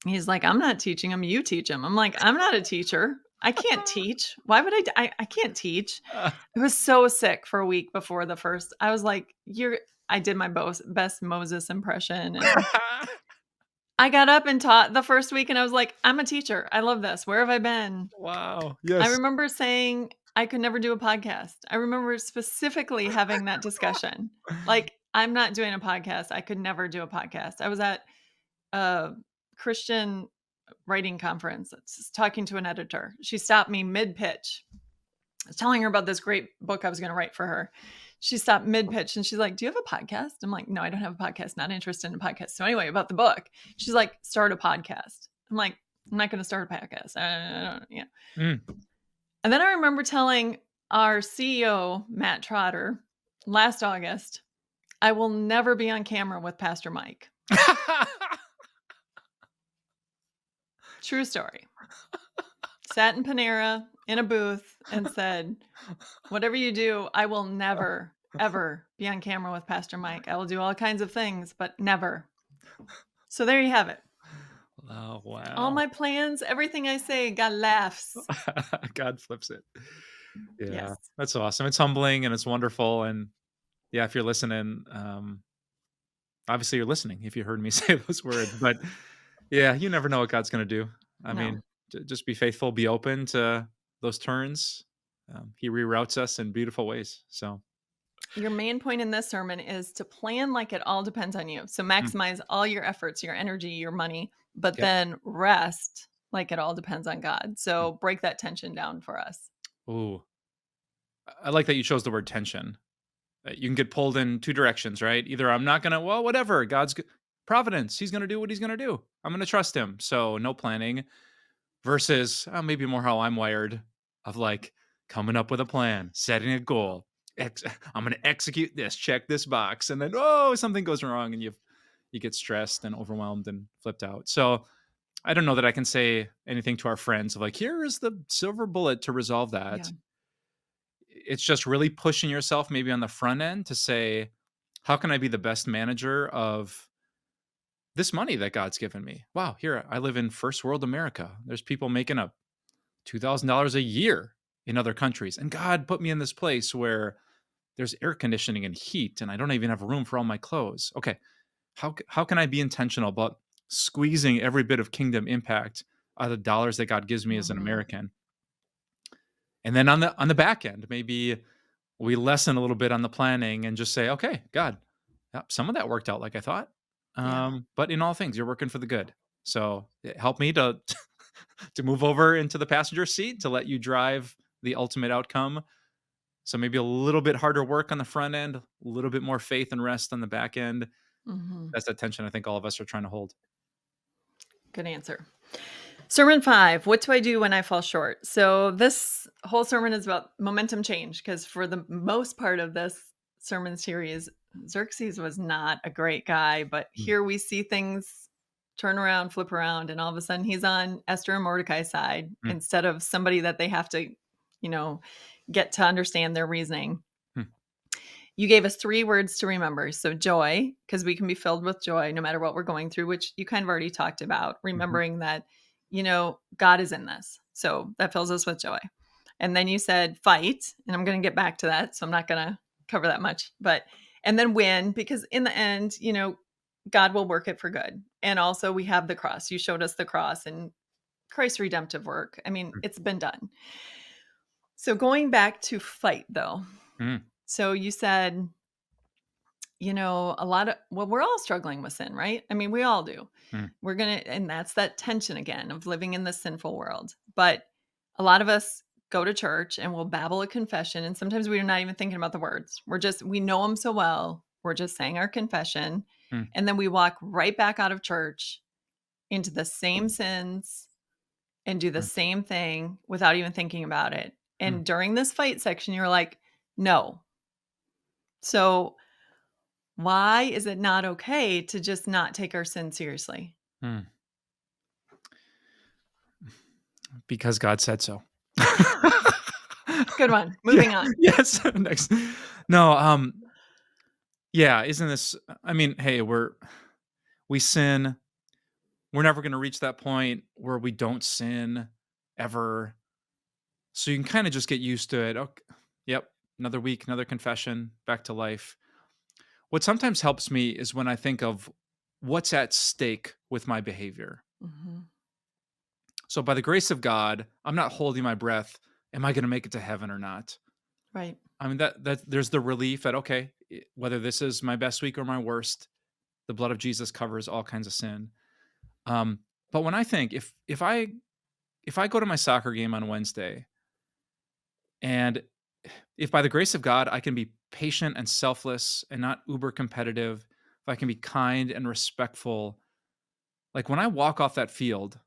He's like, "I'm not teaching them, you teach them." I'm like, "I'm not a teacher. I can't teach. Why would I can't teach." I was so sick for a week before the first. I was like, "You're." I did my best Moses impression, and I got up and taught the first week, and I was like, "I'm a teacher. I love this. Where have I been?" Wow. I Yes. remember saying I could never do a podcast. I remember specifically having that discussion. Like, I'm not doing a podcast. I could never do a podcast. I was at a Christian writing conference, talking to an editor. She stopped me mid pitch. I was telling her about this great book I was going to write for her. She stopped mid pitch and she's like, "Do you have a podcast?" I'm like, "No, I don't have a podcast. Not interested in a podcast." So anyway, about the book, she's like, "Start a podcast." I'm like, "I'm not going to start a podcast. I don't, yeah." Mm. And then I remember telling our CEO, Matt Trotter, last August, "I will never be on camera with Pastor Mike." True story. Sat in Panera in a booth and said, "Whatever you do, I will never, ever be on camera with Pastor Mike. I will do all kinds of things, but never." So there you have it. Oh, All wow. my plans, everything I say got laughs. God flips it. Yeah. Yes. That's awesome. It's humbling and it's wonderful. And yeah, if you're listening, obviously you're listening if you heard me say those words. But yeah, you never know what God's going to do. I No. mean, just be faithful, be open to those turns. He reroutes us in beautiful ways. So, Your main point in this sermon is to plan like it all depends on you. So mm, maximize all your efforts, your energy, your money, but yep. then rest like it all depends on God. Mm. So break that tension down for us. Ooh, I like that you chose the word tension. You can get pulled in two directions, right? Either I'm not gonna, well, whatever. Providence. He's gonna do what he's gonna do. I'm gonna trust him. So no planning. Versus maybe more how I'm wired, of like coming up with a plan, setting a goal. I'm gonna execute this. Check this box, and then something goes wrong, and you get stressed and overwhelmed and flipped out. So I don't know that I can say anything to our friends of like, here is the silver bullet to resolve Yeah. that. It's just really pushing yourself maybe on the front end to say, how can I be the best manager of this money that God's given me? Wow, here I live in first world America. There's people making up $2,000 a year in other countries. And God put me in this place where there's air conditioning and heat, and I don't even have room for all my clothes. Okay, how can I be intentional about squeezing every bit of kingdom impact out of the dollars that God gives me as an Mhm. American? And then on the back end, maybe we lessen a little bit on the planning and just say, okay, God, yep, some of that worked out like I thought. Yeah. But in all things, you're working for the good. So help me to to move over into the passenger seat to let you drive the ultimate outcome. So maybe a little bit harder work on the front end, a little bit more faith and rest on the back end. Mhm. That's the tension I think all of us are trying to hold. Good answer. Sermon 5, what do I do when I fall short? So this whole sermon is about momentum change because for the most part of this sermon series, Xerxes was not a great guy, but Mm, here we see things turn around, flip around, and all of a sudden he's on Esther and Mordecai's side mm, instead of somebody that they have to, you know, get to understand their reasoning. mm, You gave us 3 words to remember. So joy, because we can be filled with joy no matter what we're going through, which you kind of already talked about, mhm, remembering that, God is in this. So that fills us with joy. And then you said fight, and I'm going to get back to that. So I'm not going to cover that much, and then win, because in the end, God will work it for good. And also we have the cross. You showed us the cross and Christ's redemptive work. I mean, mm, it's been done. So going back to fight though. mm, So you said, a lot of, well, we're all struggling with sin, right? I mean, we all do. mm, And that's that tension again of living in this sinful world. But a lot of us go to church and we'll babble a confession. And sometimes we're not even thinking about the words. We know them so well. We're just saying our confession. mm, And then we walk right back out of church into the same sins and do the mm, same thing without even thinking about it. mm, And during this fight section, you're like, no. So why is it not okay to just not take our sin seriously? mm. Because God said so. Good one. Yeah, Moving on. yes, next. No, yeah, isn't this I mean, hey, we sin. We're never gonna reach that point where we don't sin ever. So you can kinda just get used to it. Ok yep, another week, another confession, back to life. What sometimes helps me is when I think of what's at stake with my behavior. Mhm. So by the grace of God, I'm not holding my breath. Am I gonna make it to heaven or not? Right. I mean, that there's the relief that, okay, whether this is my best week or my worst, the blood of Jesus covers all kinds of sin. Um, but when I think if I go to my soccer game on Wednesday, and if by the grace of God I can be patient and selfless and not uber competitive, if I can be kind and respectful, like when I walk off that field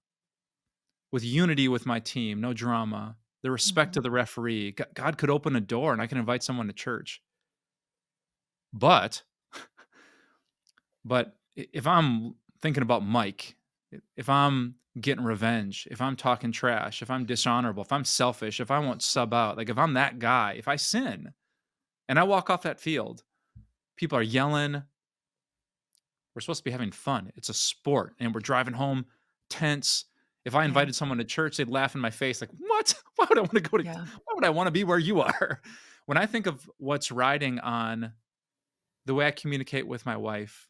with unity with my team, no drama, the respect Mhm. of the referee, God could open a door and I can invite someone to church. But if I'm thinking about Mike, if I'm getting revenge, if I'm talking trash, if I'm dishonorable, if I'm selfish, if I won't sub out, like if I'm that guy, if I sin and I walk off that field, people are yelling. We're supposed to be having fun. It's a sport, and we're driving home tense. If I Yeah. invited someone to church, they'd laugh in my face, like, "What? Why would I want to go to? Yeah. Why would I want to be where you are?" When I think of what's riding on the way I communicate with my wife,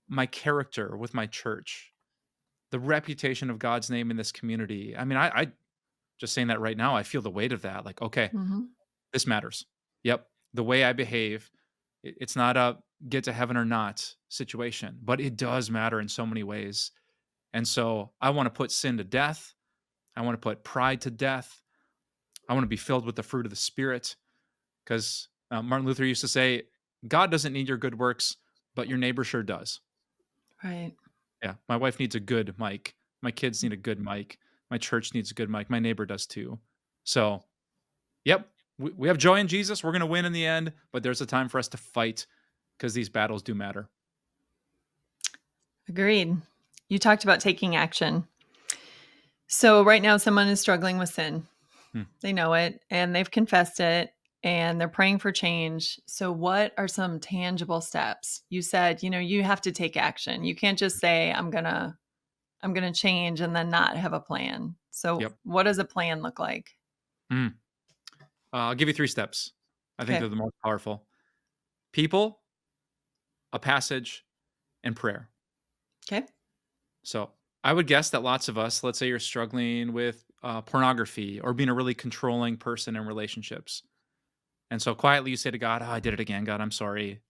my character with my church, the reputation of God's name in this community. I mean, I just saying that right now, I feel the weight of that. Like, okay, Mhm. this matters. Yep, the way I behave, it's not a get to heaven or not situation, but it does matter in so many ways. And so I want to put sin to death. I want to put pride to death. I want to be filled with the fruit of the Spirit because Martin Luther used to say, God doesn't need your good works, but your neighbor sure does. Right. Yeah, my wife needs a good mic. My kids need a good mic. My church needs a good mic. My neighbor does too. So, yep, we have joy in Jesus. We're going to win in the end, but there's a time for us to fight because these battles do matter. Agreed. You talked about taking action. So right now someone is struggling with sin. Hmm. They know it and they've confessed it and they're praying for change. So what are some tangible steps? You said, you have to take action. You can't just say I'm going to change and then not have a plan. So Yep. what does a plan look like? Mm. I'll give you 3 steps. I think Okay. they're the most powerful. People, a passage, and prayer. Okay. So I would guess that lots of us, let's say you're struggling with pornography or being a really controlling person in relationships. And so quietly you say to God, oh, I did it again. God, I'm sorry.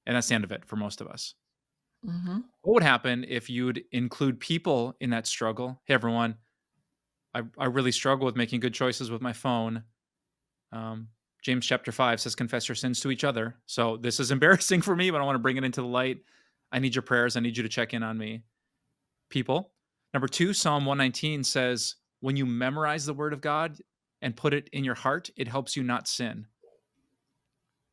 And that's the end of it for most of us. Mhm. What would happen if you'd include people in that struggle? Hey, everyone, I really struggle with making good choices with my phone. Um, James chapter 5 says, confess your sins to each other. So this is embarrassing for me, but I want to bring it into the light. I need your prayers. I need you to check in on me. People. Number 2, Psalm 119 says, "When you memorize the word of God and put it in your heart, it helps you not sin."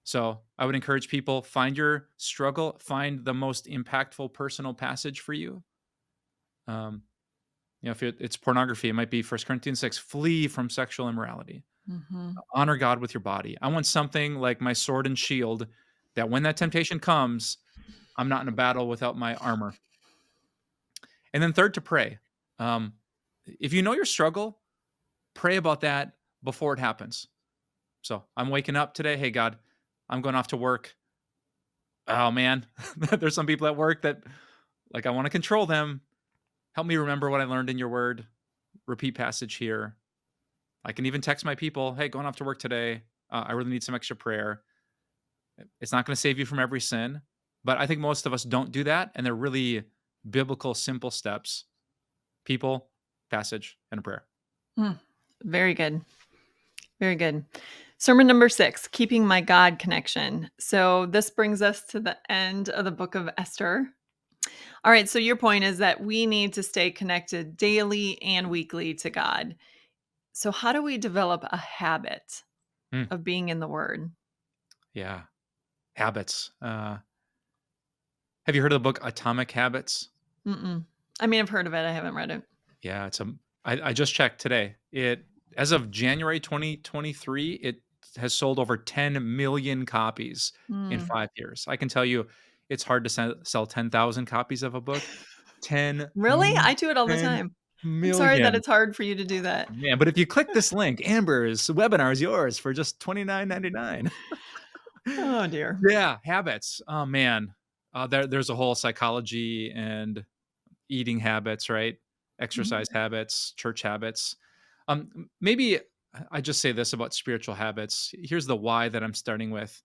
So, I would encourage people, find your struggle, find the most impactful personal passage for you. Um, if it's pornography, it might be 1 Corinthians 6, "Flee from sexual immorality. Mhm. Honor God with your body." I want something like my sword and shield that when that temptation comes, I'm not in a battle without my armor. And then third, to pray. Um, if you know your struggle, pray about that before it happens. So I'm waking up today. Hey, God, I'm going off to work. Oh, man. There's some people at work that, like, I want to control them. Help me remember what I learned in your word. Repeat passage here. I can even text my people, hey, going off to work today. I really need some extra prayer. It's not going to save you from every sin, but I think most of us don't do that. And they're really biblical, simple steps: people, passage, and a prayer. Mm. Very good. Very good. Sermon number 6, keeping my God connection. So this brings us to the end of the book of Esther. All right, so your point is that we need to stay connected daily and weekly to God. So how do we develop a habit Mm, of being in the word? yeah. Habits. Have you heard of the book Atomic Habits? Mm-mm. I mean, I've heard of it. I haven't read it. Yeah, I just checked today. It As of January 2023, it has sold over 10 million copies in Mm. 5 years. I can tell you it's hard to sell 10,000 copies of a book. 10 Really? I do it all the 10 time. I'm sorry that million. it's hard for you to do that. Man, but if you click this link, Amber's webinar is yours for just 29.99. Oh dear. Yeah, habits. Oh, man. There's a whole psychology and eating habits, right? Mhm. Exercise habits, church habits. Maybe I just say this about spiritual habits. Here's the why that I'm starting with.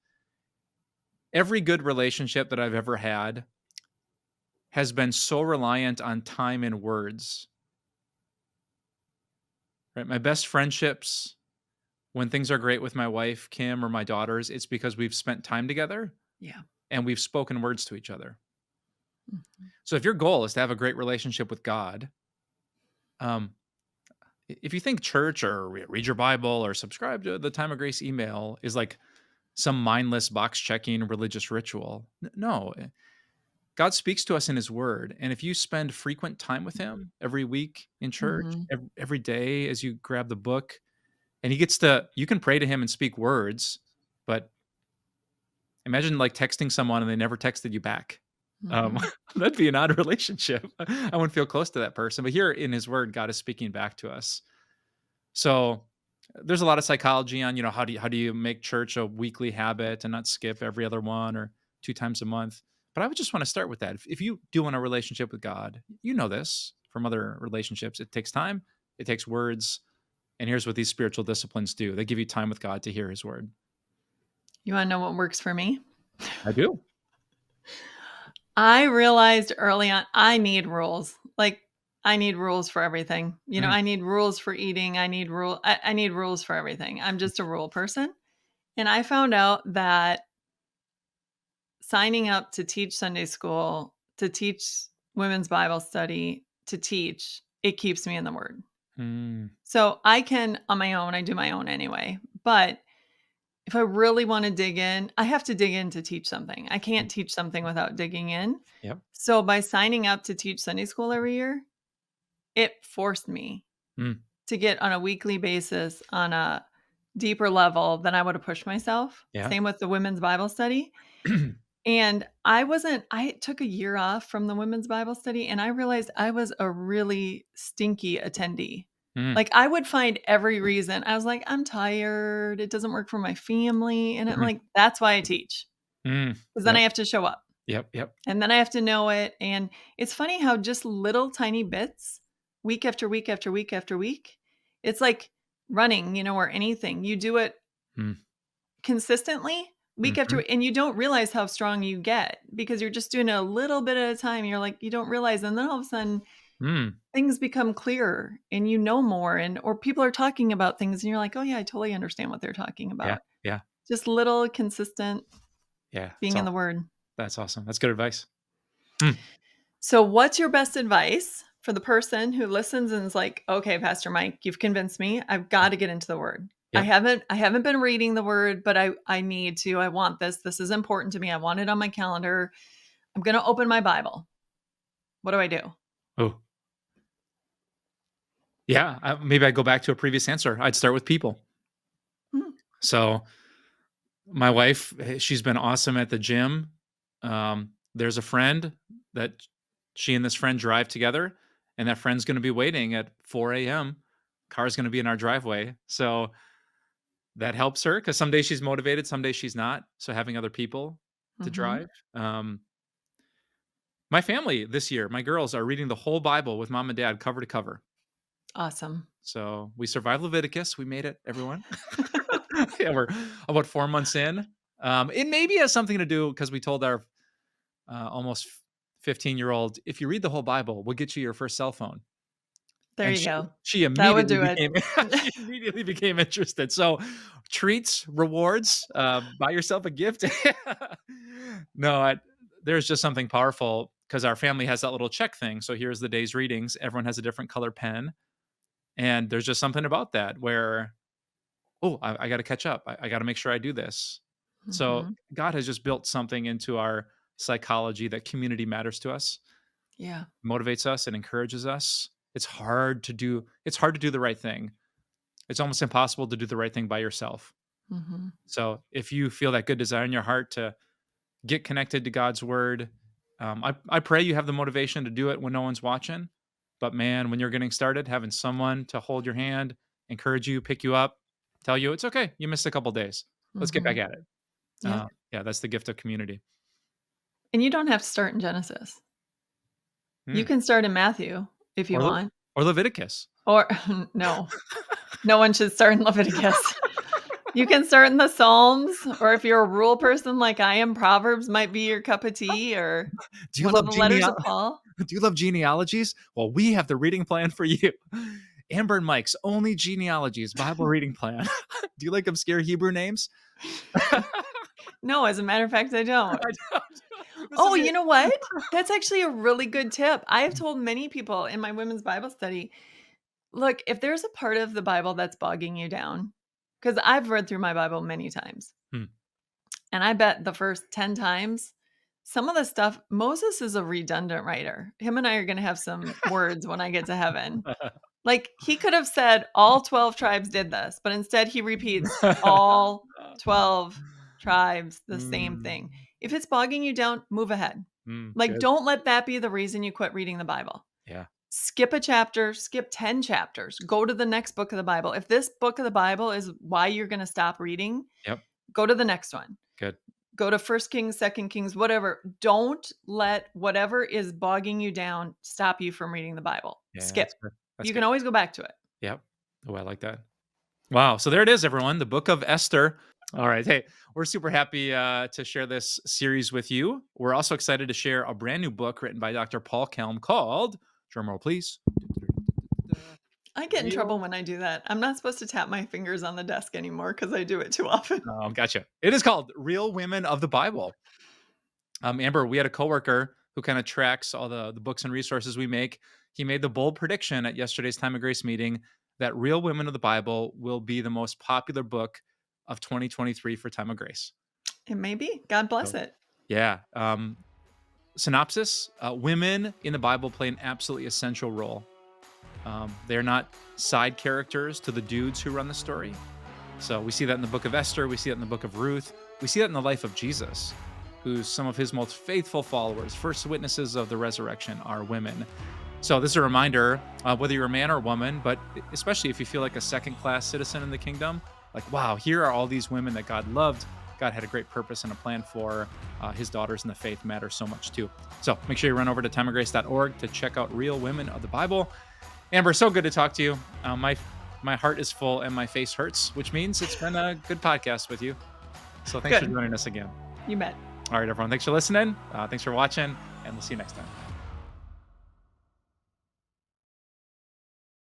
Every good relationship that I've ever had has been so reliant on time and words, right? My best friendships, when things are great with my wife, Kim, or my daughters, it's because we've spent time together Yeah. and we've spoken words to each other. Mhm. So if your goal is to have a great relationship with God, um, if you think church or read your Bible or subscribe to the Time of Grace email is like some mindless box checking religious ritual, no. God speaks to us in His Word, and if you spend frequent time with Him every week in church, Mhm. every day as you grab the book, and you can pray to Him and speak words, but imagine like texting someone and they never texted you back. Mhm. That'd be an odd relationship. I wouldn't feel close to that person. But here in His Word, God is speaking back to us. So there's a lot of psychology on, how do you make church a weekly habit and not skip every other one or 2 times a month. But I would just want to start with that. If you do want a relationship with God, you know this from other relationships. It takes time, it takes words. And here's what these spiritual disciplines do: they give you time with God to hear His word. You wanna know what works for me? I do. I realized early on I need rules. Like, I need rules for everything. Mm, I need rules for eating. I need rules for everything. I'm just a rule person. And I found out that signing up to teach Sunday school, to teach women's Bible study, to teach, it keeps me in the word. mm, So I can on my own, I do my own anyway. But if I really want to dig in, I have to dig in to teach something. I mm, can't teach something without digging in. yep. So by signing up to teach Sunday school every year, it forced me Mm, to get on a weekly basis on a deeper level than I would have pushed myself. yeah. Same with the women's Bible study. And I took a year off from the women's Bible study and I realized I was a really stinky attendee. Mm, Like I would find every reason. I was like, I'm tired. It doesn't work for my family. And I'm mhm, like, that's why I teach. Because then I yep. have to show up Yep. Yep. and then I have to know it. And it's funny how just little tiny bits, week after week after week after week, it's like running, or anything. You do it Mm, consistently week after mhm, week, and you don't realize how strong you get because you're just doing it a little bit at a time. You're like, you don't realize. And then all of a sudden mm, things become clearer and you know more or people are talking about things and you're like, oh yeah, I totally understand what they're talking yeah. about. Yeah. Just little consistent Yeah. being in the word. That's awesome. That's good advice. Mm. So what's your best advice for the person who listens and is like, "Okay, Pastor Mike, you've convinced me. I've got to get into the word. Yep. I haven't been reading the word, but I need to. I want this. This is important to me. I want it on my calendar. I'm going to open my Bible. What do I do?" Oh, yeah. Maybe I go back to a previous answer. I'd start with people. Hmm. So my wife, she's been awesome at the gym. There's a friend that she and this friend drive together, and that friend's going to be waiting at 4 a.m. Car's going to be in our driveway. So that helps her because some days she's motivated, some days she's not. So having other people to Mhm. drive. My family this year, my girls are reading the whole Bible with mom and dad cover to cover. Awesome. So we survived Leviticus. We made it, everyone. Yeah, we're about 4 months in. It maybe has something to do because we told our almost 15-year-old, if you read the whole Bible, we'll get you your first cell phone. There And you go. she That would immediately do it. became she immediately became interested. So treats, rewards, buy yourself a gift. No, there's just something powerful because our family has that little check thing. So here's the day's readings. Everyone has a different color pen. And there's just something about that where, oh, I got to catch up. I got to make sure I do this. So Mhm. God has just built something into our psychology that community matters to us, Yeah. motivates us, and encourages us. It's hard to do the right thing. It's almost impossible to do the right thing by yourself. Mhm. So if you feel that good desire in your heart to get connected to God's word, I pray you have the motivation to do it when no one's watching. But man, when you're getting started, having someone to hold your hand, encourage you, pick you up, tell you it's okay. You missed a couple days. Let's get back Mhm. at it. Yep. Yeah, that's the gift of community. And you don't have to start in Genesis. You Hmm. can start in Matthew if you Or want, or Leviticus. or no. No one should start in Leviticus. You can start in the Psalms, or if you're a rule person like I am, Proverbs might be your cup of tea or Do you one of love the letters of Paul. Do you love genealogies? Well, we have the reading plan for you. Amber and Mike's only genealogies Bible reading plan. Do you like obscure Hebrew names? I No, as a matter of fact, I don't. don't. This would Oh, be you know what? That's actually a really good tip. I have told many people in my women's Bible study, look, if there's a part of the Bible that's bogging you down, because I've read through my Bible many times, Hmm. and I bet the first 10 times, some of the stuff, Moses is a redundant writer. Him and I are going to have some words when I get to heaven. Like, he could have said all 12 tribes did this, but instead he repeats all 12 tribes the same Mm, thing. If it's bogging you down, move ahead. Like, good. don't let that be the reason you quit reading the Bible. Yeah. Skip a chapter, skip 10 chapters, go to the next book of the Bible. If this book of the Bible is why you're going to stop reading, Yep. go to the next one. Good. Go to First Kings, Second Kings, whatever. Don't let whatever is bogging you down stop you from reading the Bible. Yeah, Skip. that's good. That's You good. can always go back to it. Yep. Oh, I like that. Wow. So there it is, everyone. The book of Esther. All right. Hey, we're super happy to share this series with you. We're also excited to share a brand new book written by Dr. Paul Kelm called, drumroll please, I get in trouble Real. when I do that. I'm not supposed to tap my fingers on the desk anymore because I do it too often. Gotcha. It is called Real Women of the Bible. Amber, we had a coworker who kind of tracks all the books and resources we make. He made the bold prediction at yesterday's Time of Grace meeting that Real Women of the Bible will be the most popular book of 2023 for Time of Grace. It may be. God bless So, it. yeah. Synopsis: women in the Bible play an absolutely essential role. They're not side characters to the dudes who run the story. So we see that in the book of Esther. We see that in the book of Ruth. We see that in the life of Jesus, who's some of his most faithful followers, first witnesses of the resurrection, are women. So this is a reminder, whether you're a man or woman, but especially if you feel like a second-class citizen in the kingdom, like, wow, here are all these women that God loved. God had a great purpose and a plan for. His daughters in the faith matter so much too. So make sure you run over to timeofgrace.org to check out Real Women of the Bible. Amber, so good to talk to you. My heart is full and my face hurts, which means it's been a good podcast with you. So thanks for Good. joining us again. You bet. All right, everyone. Thanks for listening. Thanks for watching, and we'll see you next time.